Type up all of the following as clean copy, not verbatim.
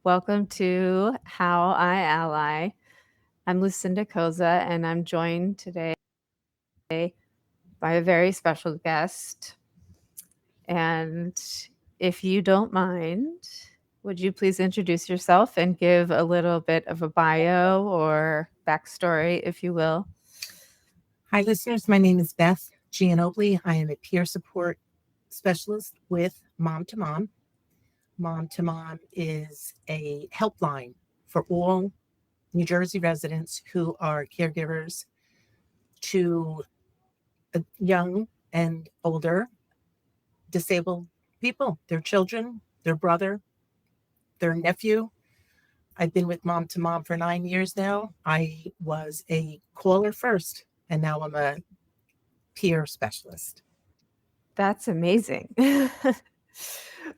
Welcome to How I Ally. I'm Lucinda Koza, and I'm joined today by a very special guest. And if you don't mind, would you please introduce yourself and give a little bit of a bio or backstory, if you will? Hi, listeners. My name is Beth Giannobile. I am a peer support specialist with Mom to Mom. Mom to Mom is a helpline for all New Jersey residents who are caregivers to young and older disabled people, their children, their brother, their nephew. I've been with Mom to Mom for 9 years now. I was a caller first, and now I'm a peer specialist. That's amazing.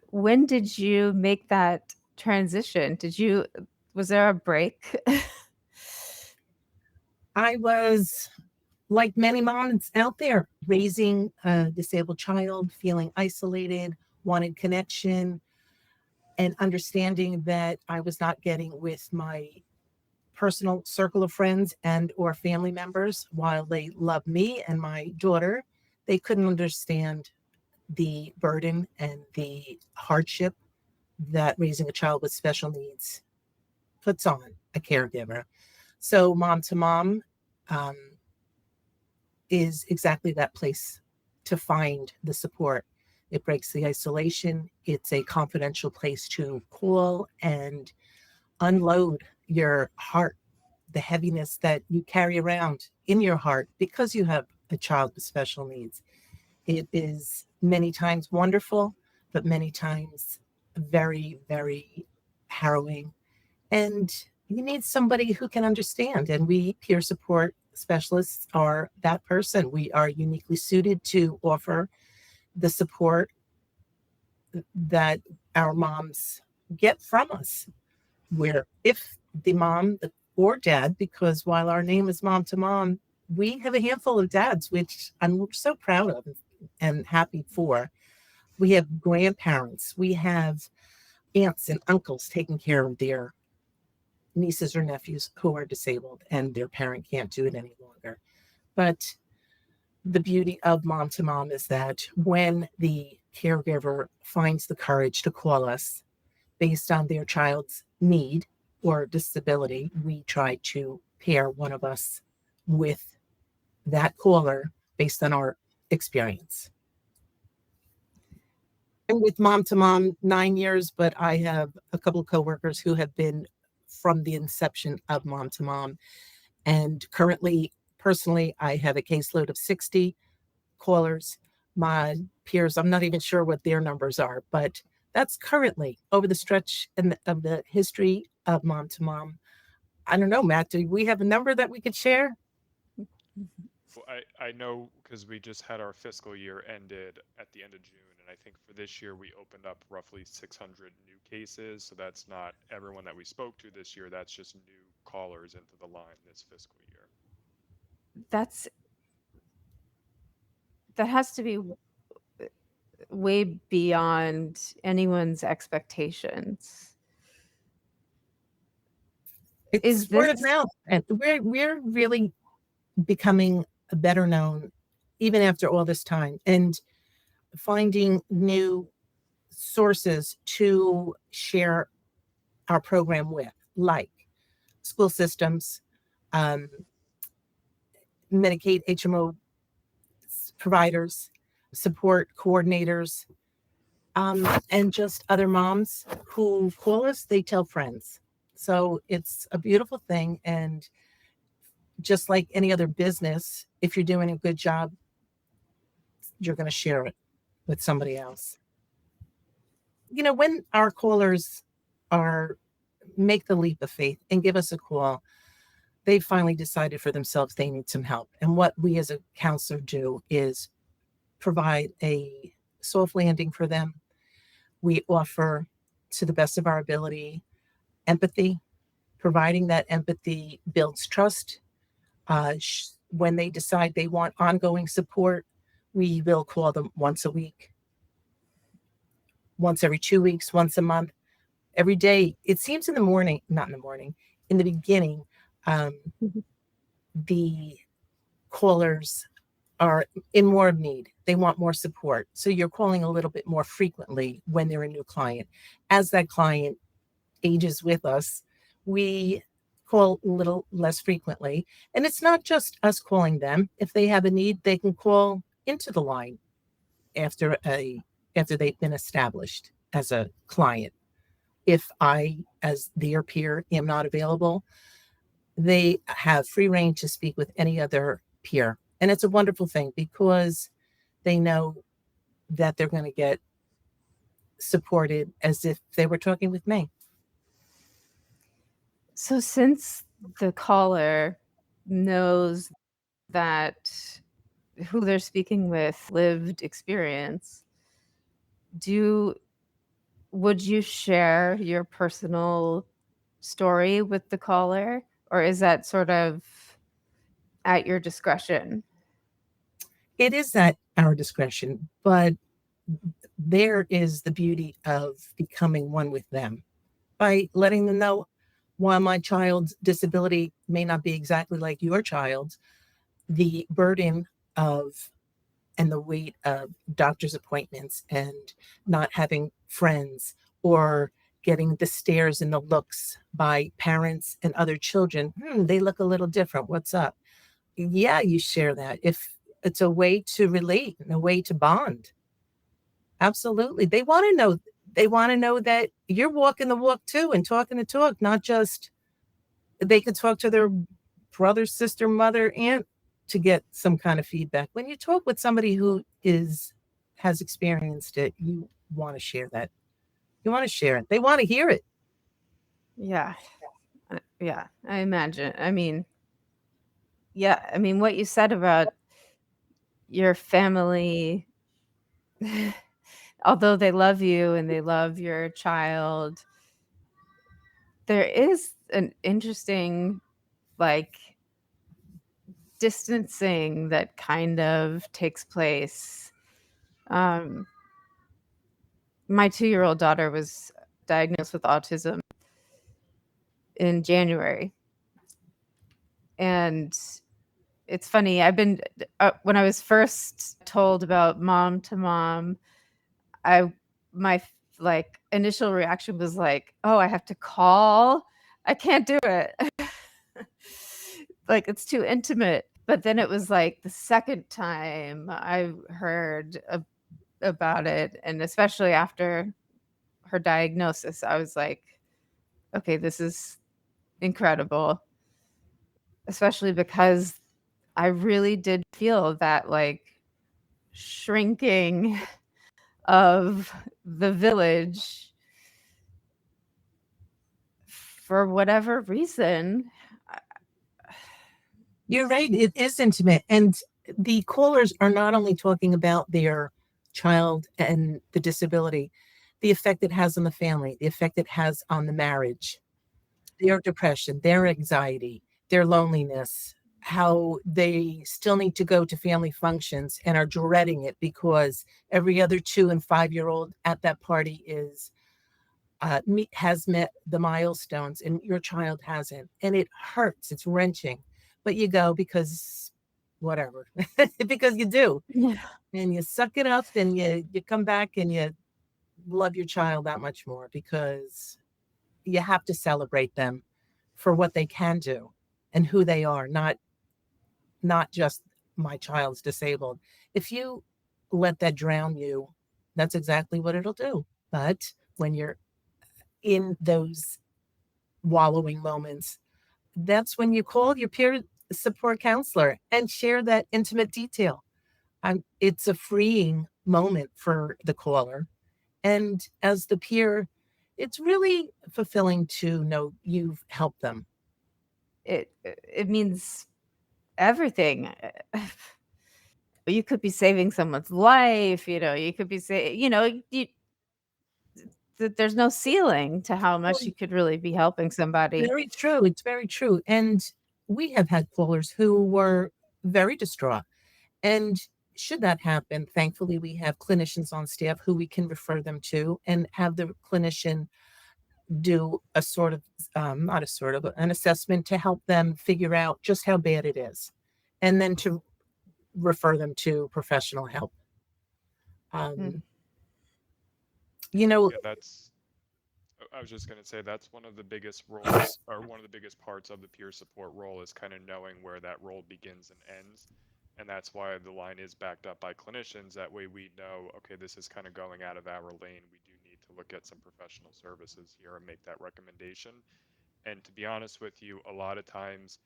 When did you make that transition? Was there a break? I was like many moms out there, raising a disabled child, feeling isolated, wanted connection, and understanding that I was not getting with my personal circle of friends and or family members. While they love me and my daughter, they couldn't understand the burden and the hardship that raising a child with special needs puts on a caregiver. So Mom to Mom um, is exactly that place to find the support. It breaks the isolation. It's a confidential place to call and unload your heart, the heaviness that you carry around in your heart because you have a child with special needs. It is many times wonderful, but many times very, very harrowing. And you need somebody who can understand. And we peer support specialists are that person. We are uniquely suited to offer the support that our moms get from us. Where if the mom or dad, because while our name is Mom to Mom, we have a handful of dads, which I'm so proud of and happy for. We have grandparents, we have aunts and uncles taking care of their nieces or nephews who are disabled and their parent can't do it any longer. But the beauty of Mom to Mom is that when the caregiver finds the courage to call us based on their child's need or disability, we try to pair one of us with that caller based on our experience. I'm with Mom to Mom 9 years, but I have a couple of coworkers who have been from the inception of Mom to Mom. And currently, personally, I have a caseload of 60 callers. My peers, I'm not even sure what their numbers are, but that's currently over the stretch of the history of Mom to Mom. I don't know, Matt, do we have a number that we could share? I know because we just had our fiscal year ended at the end of June, and I think for this year we opened up roughly 600 new cases. So that's not everyone that we spoke to this year. That's just new callers into the line this fiscal year. That's that has to be way beyond anyone's expectations. Is It's word of this mouth. And we're really becoming better known even after all this time and finding new sources to share our program with, like school systems, um, Medicaid HMO providers, support coordinators, and just other moms who call us, they tell friends. So it's a beautiful thing. And just like any other business, if you're doing a good job, you're going to share it with somebody else. You know, when our callers are make the leap of faith and give us a call, they finally decided for themselves they need some help. And what we as a counselor do is provide a soft landing for them. We offer, to the best of our ability, empathy. Providing that empathy builds trust. When they decide they want ongoing support, we will call them once a week, once every 2 weeks, once a month. every day. It seems in the morning, not in the morning, in the beginning, um, Mhm. the callers are in more need. They want more support. So you're calling a little bit more frequently when they're a new client. As that client ages with us, we call a little less frequently. And it's not just us calling them. If they have a need, they can call into the line after a after they've been established as a client. If I, as their peer, am not available, they have free reign to speak with any other peer. And it's a wonderful thing because they know that they're going to get supported as if they were talking with me. So since the caller knows that who they're speaking with lived experience, do would you share your personal story with the caller, or is that sort of at your discretion? It is at our discretion, but there is the beauty of becoming one with them by letting them know while my child's disability may not be exactly like your child's, the burden of and the weight of doctor's appointments and not having friends or getting the stares and the looks by parents and other children. They look a little different. What's up? Yeah, you share that. If it's a way to relate and a way to bond. Absolutely. They want to know that you're walking the walk too and talking the talk, not just they could talk to their brother, sister, mother, aunt to get some kind of feedback. When you talk with somebody who is has experienced it, you want to share that. You want to share it. They want to hear it. Yeah. Yeah, I imagine. I mean, yeah, I mean, what you said about your family, although they love you and they love your child, there is an interesting, like, distancing that kind of takes place. Um, my 2-year-old daughter was diagnosed with autism in January, and it's funny, I've been when I was first told about mom to mom, I my like initial reaction was like, "Oh, I have to call? I can't do it." Like it's too intimate. But then it was like the second time I heard about it, and especially after her diagnosis, I was like, "Okay, this is incredible." Especially because I really did feel that like shrinking of the village for whatever reason. You're right. It is intimate. And the callers are not only talking about their child and the disability, the effect it has on the family, the effect it has on the marriage, their depression, their anxiety, their loneliness, how they still need to go to family functions and are dreading it because every other 2 and 5-year-old at that party is has met the milestones and your child hasn't, and it hurts. It's wrenching, but you go because whatever, because you do, Yeah. and you suck it up, and you come back and you love your child that much more because you have to celebrate them for what they can do and who they are, not just my child's disabled. If you let that drown you, that's exactly what it'll do. But when you're in those wallowing moments, that's when you call your peer support counselor and share that intimate detail. It's a freeing moment for the caller. And as the peer, it's really fulfilling to know you've helped them. It means everything. You could be saving someone's life, you could be saying, there's no ceiling to how much you could really be helping somebody. Very true. It's very true. And we have had callers who were very distraught. And should that happen, thankfully, we have clinicians on staff who we can refer them to and have the clinician do a sort of, not a sort of, an assessment to help them figure out just how bad it is, and then to refer them to professional help. Mm. Um, you know, Yeah, that's I was just going to say that's one of the biggest roles, or one of the biggest parts of the peer support role, is kind of knowing where that role begins and ends. And that's why the line is backed up by clinicians. That way we know, okay, this is kind of going out of our lane. We do need to look at some professional services here and make that recommendation. And to be honest with you, a lot of times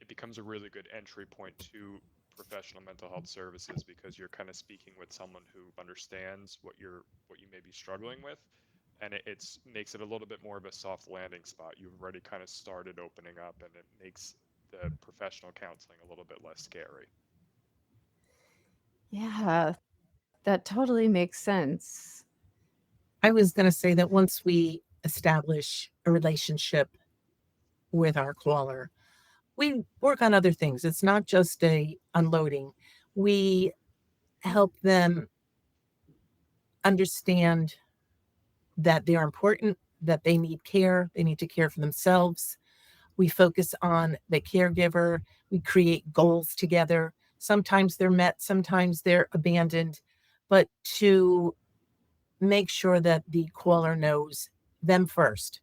it becomes a really good entry point to professional mental health services because you're kind of speaking with someone who understands what you may be struggling with, and it's makes it a little bit more of a soft landing spot. You've already kind of started opening up, and it makes the professional counseling a little bit less scary. Yeah, that totally makes sense. I was going to say that once we establish a relationship with our caller, we work on other things. It's not just a unloading. We help them understand that they're important, that they need care, they need to care for themselves. We focus on the caregiver. We create goals together. Sometimes they're met, sometimes they're abandoned, but to make sure that the caller knows them first,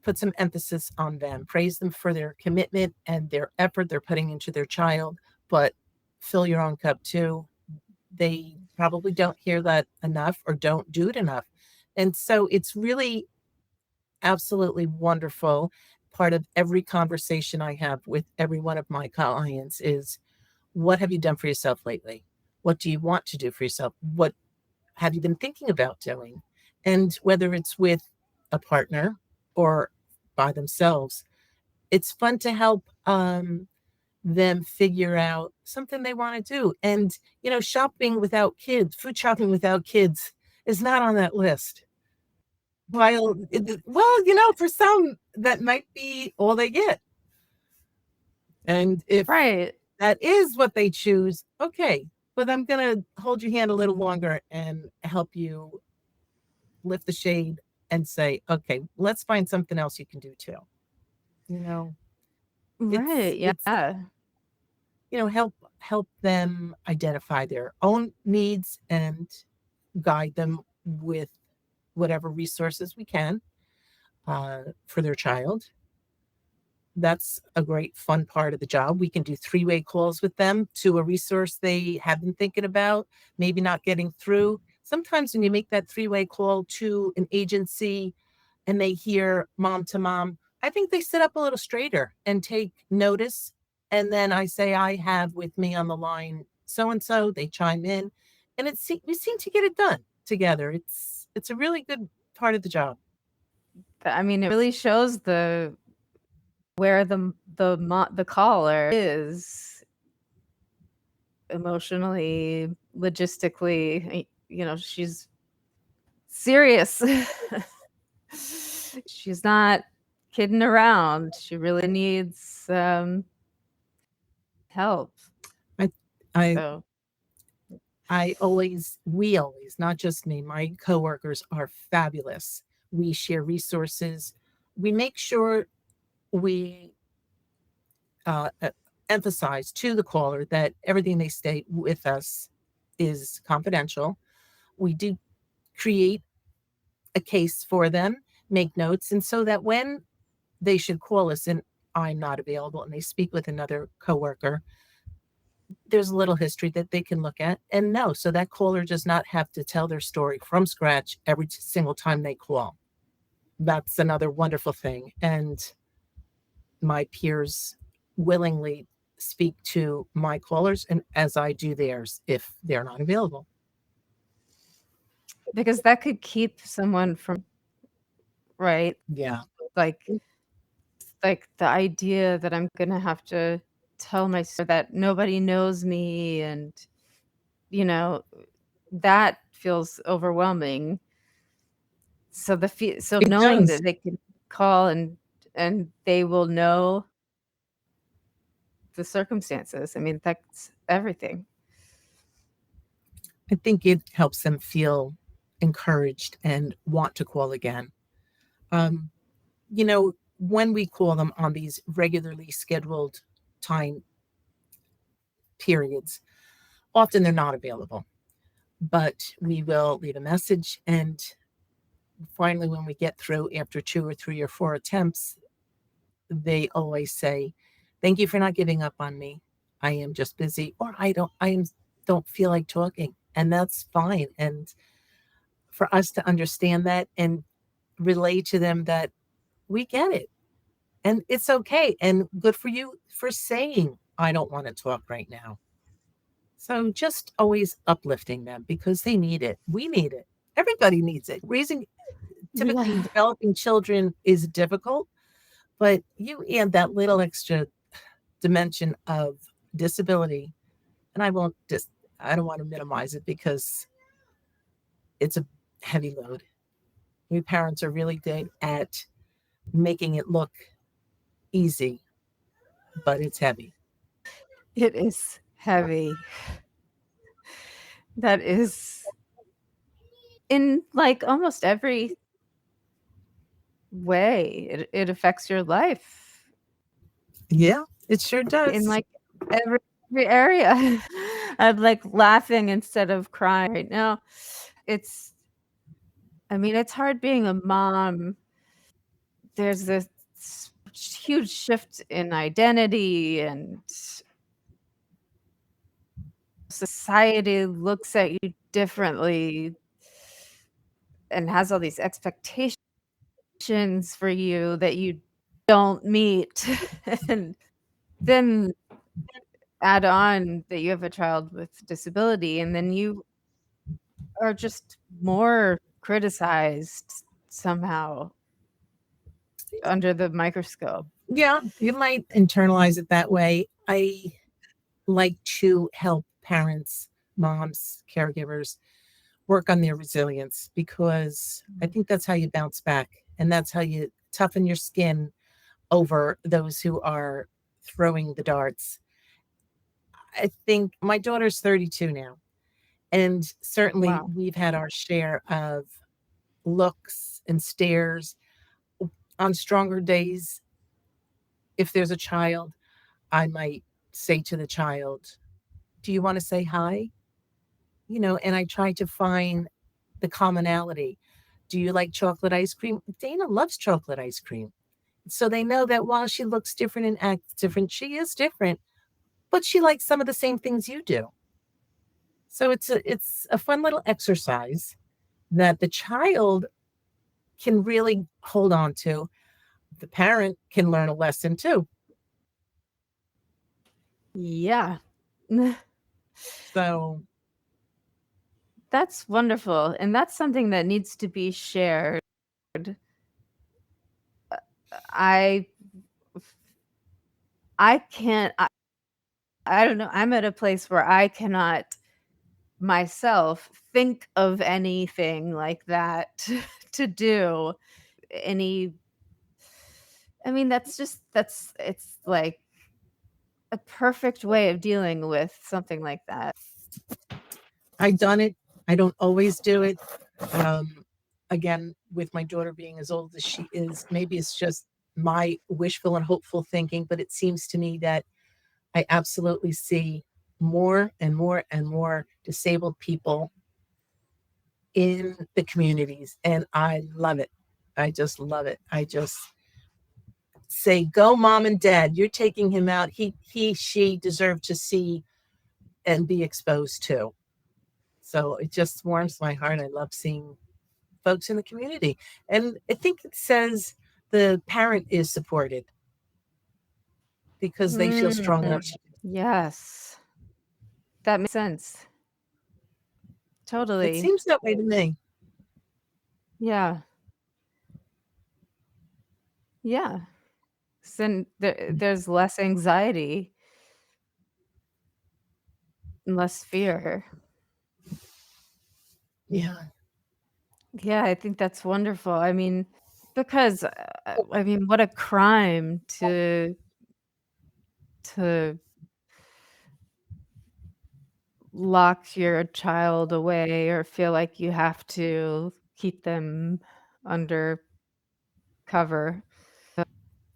put some emphasis on them, praise them for their commitment and their effort they're putting into their child, but fill your own cup too. They probably don't hear that enough or don't do it enough. And so it's really absolutely wonderful. Part of every conversation I have with every one of my clients is, what have you done for yourself lately? What do you want to do for yourself? What have you been thinking about doing? And whether it's with a partner or by themselves, it's fun to help them figure out something they want to do. And, shopping without kids, food shopping without kids is not on that list. For some, that might be all they get. And if Right. that is what they choose, okay, but I'm going to hold your hand a little longer and help you lift the shade and say, okay, let's find something else you can do too. You know, Right. it's Yeah. help them identify their own needs and guide them with whatever resources we can for their child. That's a great fun part of the job. We can do three-way calls with them to a resource they have been thinking about, maybe not getting through. Sometimes when you make that three-way call to an agency and they hear mom to mom, I think they sit up a little straighter and take notice. And then I say, I have with me on the line so and so. They chime in, and we seem to get it done together. It's a really good part of the job. I mean, it really shows where the caller is emotionally, logistically. She's serious. She's not kidding around. She really needs help. I I So we always, not just me, my coworkers are fabulous. We share resources. We make sure we uh, uh, emphasize to the caller that everything they say with us is confidential. We do create a case for them, make notes, and so that when they should call us and I'm not available and they speak with another coworker, there's a little history that they can look at and know. So that caller does not have to tell their story from scratch every single time they call. That's another wonderful thing. And my peers willingly speak to my callers and as I do theirs if they're not available. because that could keep someone from right, Yeah. like the idea that I'm gonna have to tell my story, that nobody knows me, and you know that feels overwhelming. So It knowing does. that they can call and they will know the circumstances. I mean, that's everything. I think it helps them feel encouraged and want to call again. Um, when we call them on these regularly scheduled time periods, often they're not available, but we will leave a message. And finally, when we get through after 2 or 3 or 4 attempts, they always say, "Thank you for not giving up on me. I am just busy, or don't feel like talking." And that's fine. And for us to understand that and relay to them that we get it and it's okay. And good for you for saying, "I don't want to talk right now." So just always uplifting them because they need it. We need it. Everybody needs it. Raising typically Yeah. developing children is difficult, but you add that little extra dimension of disability, and I don't want to minimize it because it's a heavy load. We parents are really good at making it look easy, but it's heavy. It is heavy. That is in, like, almost every way, it affects your life Yeah, it sure in, does. like, every area. I'm, like, laughing instead of crying right now. It's I mean, it's hard being a mom. There's this huge shift in identity, and society looks at you differently and has all these expectations for you that you don't meet. And then add on that you have a child with disability, and then you are just more criticized somehow under the microscope. Yeah, you might internalize it that way. I like to help parents, moms, caregivers work on their resilience because I think that's how you bounce back and that's how you toughen your skin over those who are throwing the darts. I think my daughter's 32 now, and certainly Wow. we've had our share of looks and stares. On stronger days, if there's a child, I might say to the child, "Do you want to say hi?" And I try to find the commonality. "Do you like chocolate ice cream?" Dana loves chocolate ice cream. So they know that while she looks different and acts different, she is different, but she likes some of the same things you do. So it's a fun little exercise that the child can really hold on to. The parent can learn a lesson too. Yeah. So That's wonderful, and that's something that needs to be shared. I I can't I don't know, I'm at a place where I cannot myself think of anything like that to do. Any I mean, that's it's like a perfect way of dealing with something like that. I've done it. I don't always do it. Um, Again, with my daughter being as old as she is, maybe it's just my wishful and hopeful thinking, but it seems to me that I absolutely see more and more and more disabled people in the communities, and I love it. I just love it. I just say, "Go, mom and dad! You're taking him out. She deserve to see and be exposed to." So it just warms my heart. I love seeing folks in the community, and I think it says the parent is supported because they feel Mm, strong enough. yes. That makes sense. It Totally. seems that way to me. Yeah. Yeah. 'Cause then there's less anxiety and less fear. Yeah, Yeah, I think that's wonderful. I mean, because, I mean, what a crime to lock your child away or feel like you have to keep them under cover.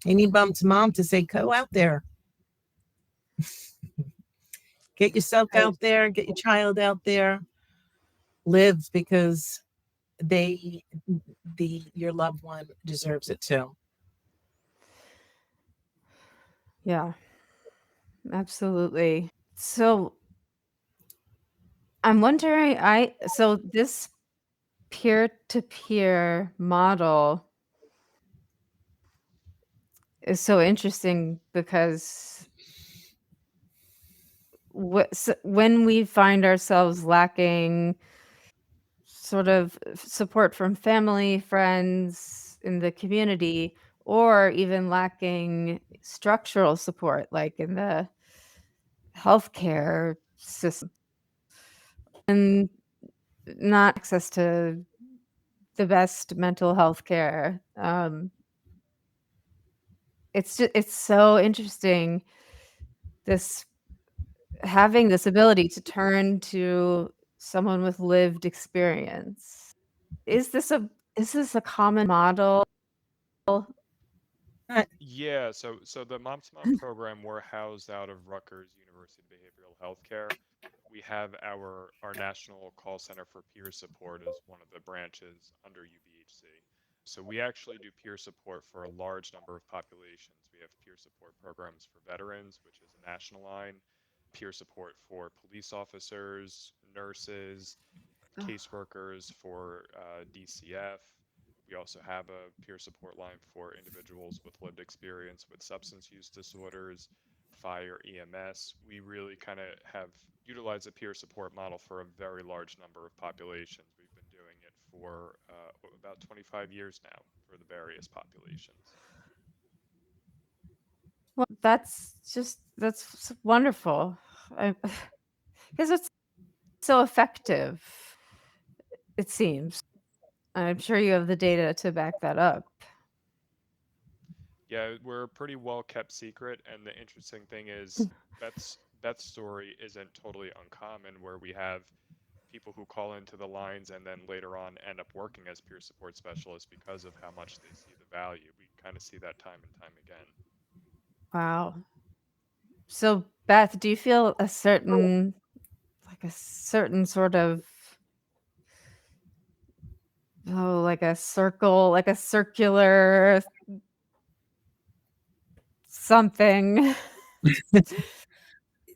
You need mom to say, go out there, get yourself Right. out there, get your child out there, live because they the your loved one deserves it too. Yeah, absolutely. So I'm wondering, so this peer-to-peer model is so interesting because when we find ourselves lacking sort of support from family, friends in the community, or even lacking structural support, like in the healthcare system, and not access to the best mental health care. It's so interesting, this having this ability to turn to someone with lived experience. Is this a is this a common model? Uh, Yeah, so the Mom to Mom program, we're housed out of Rutgers University Behavioral Healthcare. We have our national call center for peer support as one of the branches under UBHC. So we actually do peer support for a large number of populations. We have peer support programs for veterans, which is a national line, peer support for police officers, nurses, caseworkers for DCF. We also have a peer support line for individuals with lived experience with substance use disorders, fire, EMS. We really kind of have utilized a peer support model for a very large number of populations. We've been doing it for about 25 years now for the various populations. Well, that's wonderful. I 'Cause it's so effective, it seems. I'm sure you have the data to back that up. Yeah, we're a pretty well kept secret, and the interesting thing is Beth's story isn't totally uncommon, where we have people who call into the lines and then later on end up working as peer support specialists because of how much they see the value. We kind of see that time and time again. Wow. So, Beth, do you feel a certain like a certain sort of, oh, like a circle, like a circular something?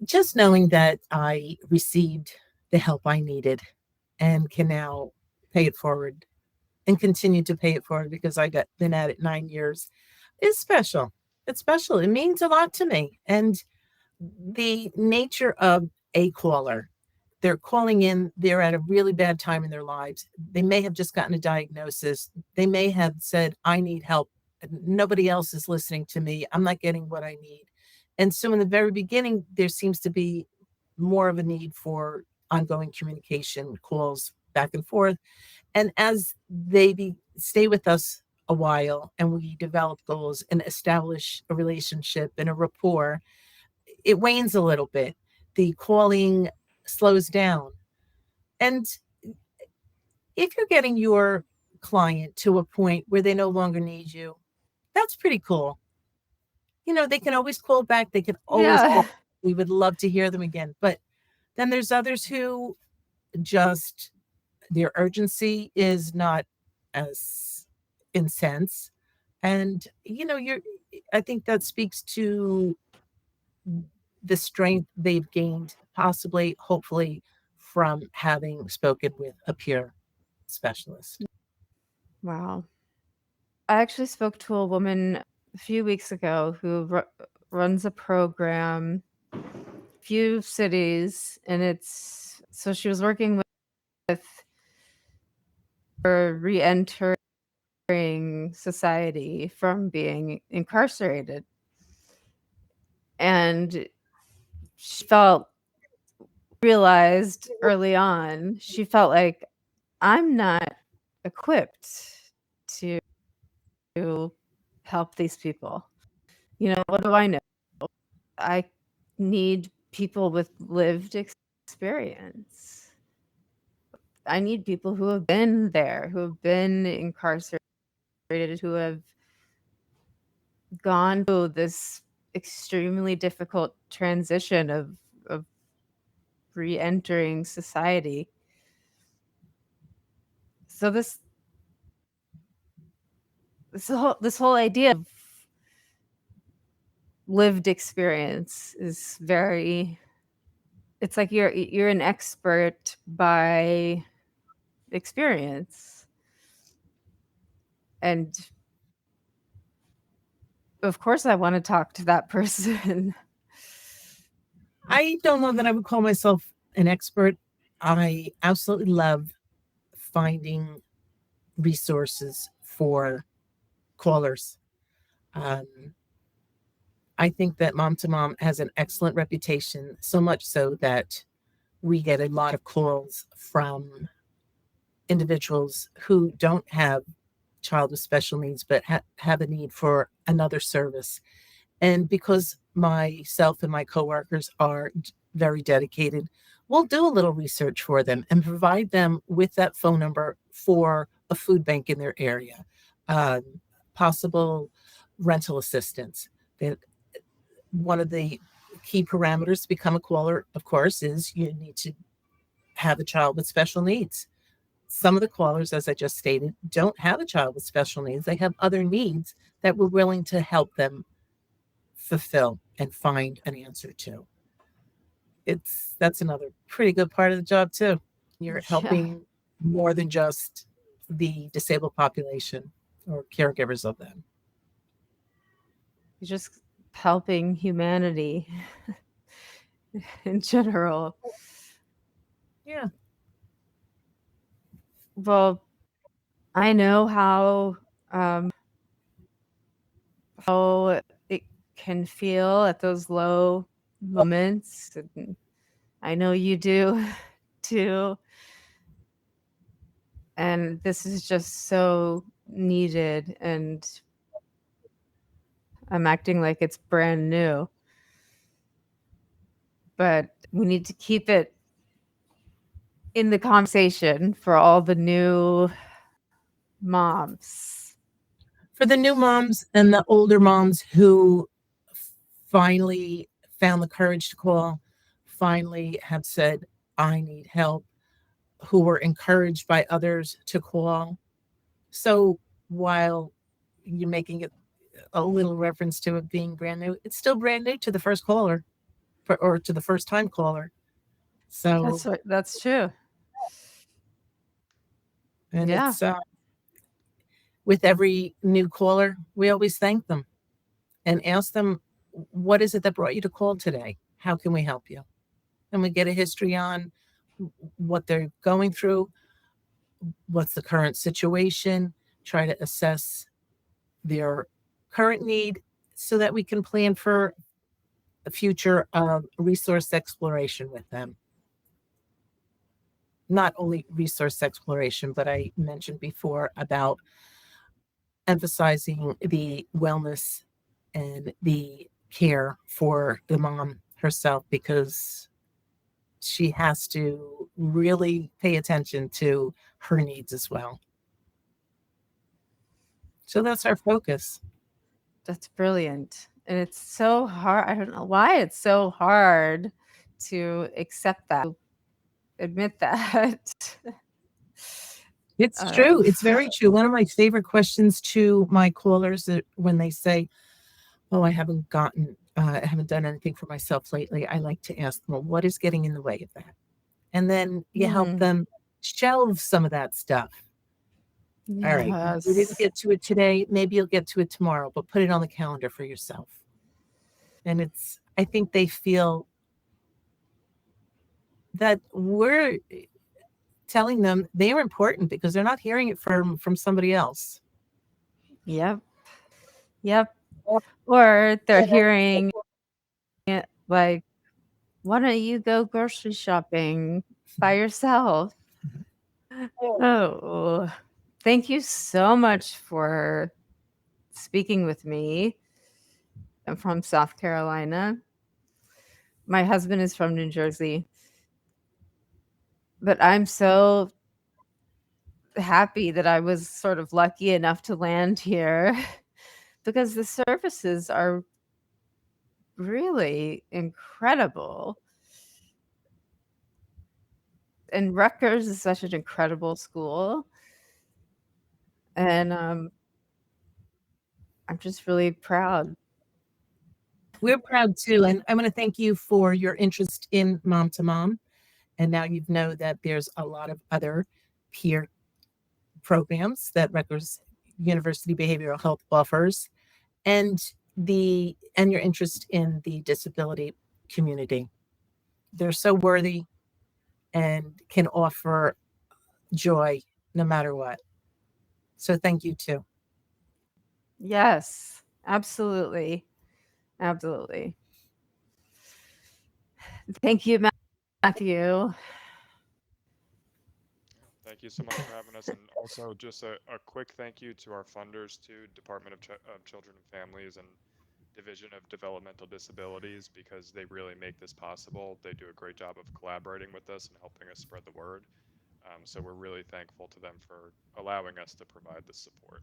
just knowing that I received the help I needed and can now pay it forward and continue to pay it forward because I got been at it 9 years is special. It's special. It means a lot to me. And the nature of a caller, they're calling in, they're at a really bad time in their lives. They may have just gotten a diagnosis. They may have said, I need help. Nobody else is listening to me. I'm not getting what I need. And so, in the very beginning, there seems to be more of a need for ongoing communication, calls back and forth. And as stay with us a while and we develop goals and establish a relationship and a rapport, it wanes a little bit. The calling slows down. And if you're getting your client to a point where they no longer need you, that's pretty cool. They can always call back. They can always Yeah. call. We would love to hear them again. But then there's others who just their urgency is not as intense. And you're I think that speaks to the strength they've gained, possibly, hopefully, from having spoken with a peer specialist. Wow. I actually spoke to a woman a few weeks ago who runs a program, few cities, and it's so she was working with her re-entering society from being incarcerated, and she felt realized early on, she felt like, "I'm not equipped to help these people. What do I know? I need people with lived experience. experience. I need people who have been there, who have been incarcerated, who have gone through this extremely difficult transition of re-entering society. So this whole idea of lived experience is very, it's like you're an expert by experience. And of course I want to talk to that person. I don't know that I would call myself an expert. I absolutely love finding resources for callers. Um, I think that Mom to Mom has an excellent reputation, so much so that we get a lot of calls from individuals who don't have child with special needs but have a need for another service. And because myself and my coworkers are very dedicated, we'll do a little research for them and provide them with that phone number for a food bank in their area, um, possible rental assistance. That one of the key parameters to become a caller, of course, is you need to have a child with special needs. Some of the callers, as I just stated, don't have a child with special needs. They have other needs that we're willing to help them fulfill and find an answer to. That's another pretty good part of the job too. You're Yeah, helping more than just the disabled population or caregivers of them. you're just helping humanity in general. Yeah. Well, I know how it can feel at those low moments. And I know you do too. And this is just so needed. And I'm acting like it's brand new, but we need to keep it in the conversation for all the new moms. For the new moms and the older moms who finally found the courage to call, finally have said, I need help, who were encouraged by others to call. So while you're making it a little reference to it being brand new, it's still brand new to the first caller or to the first time caller. So, That's true. and Yeah. it's with every new caller, we always thank them and ask them, what is it that brought you to call today? How can we help you? And we get a history on what they're going through, what's the current situation, try to assess their current need so that we can plan for a future resource exploration with them. Not only resource exploration, but I mentioned before about emphasizing the wellness and the care for the mom herself, because she has to really pay attention to her needs as well. So that's our focus. That's brilliant. And it's so hard. I don't know why it's so hard to accept that, admit that. It's uh, true. It's very true. One of my favorite questions to my callers when they say, oh, I haven't done anything for myself lately. I like to ask them, well, what is getting in the way of that? And then you help hmm, them shelve some of that stuff. All right, you didn't yes. get to it today. Maybe you'll get to it tomorrow, but put it on the calendar for yourself. And I think they feel that we're telling them they are important because they're not hearing it from somebody else. Yep. Yep. Or they're hearing it like, why don't you go grocery shopping by yourself? Oh, thank you so much for speaking with me. I'm from South Carolina. My husband is from New Jersey. but I'm so happy that I was sort of lucky enough to land here because the services are really incredible. And Rutgers is such an incredible school. And I'm just really proud. We're proud too. And I want to thank you for your interest in Mom to Mom. And now you know that there's a lot of other peer programs that Rutgers University Behavioral Health offers, and your interest in the disability community. They're so worthy and can offer joy no matter what. So thank you too. Yes, absolutely. Absolutely. Thank you, Matthew. Thank you so much for having us. And also, just a quick thank you to our funders, too, Department of Children and Families and Division of Developmental Disabilities, because they really make this possible. They do a great job of collaborating with us and helping us spread the word. So we're really thankful to them for allowing us to provide this support.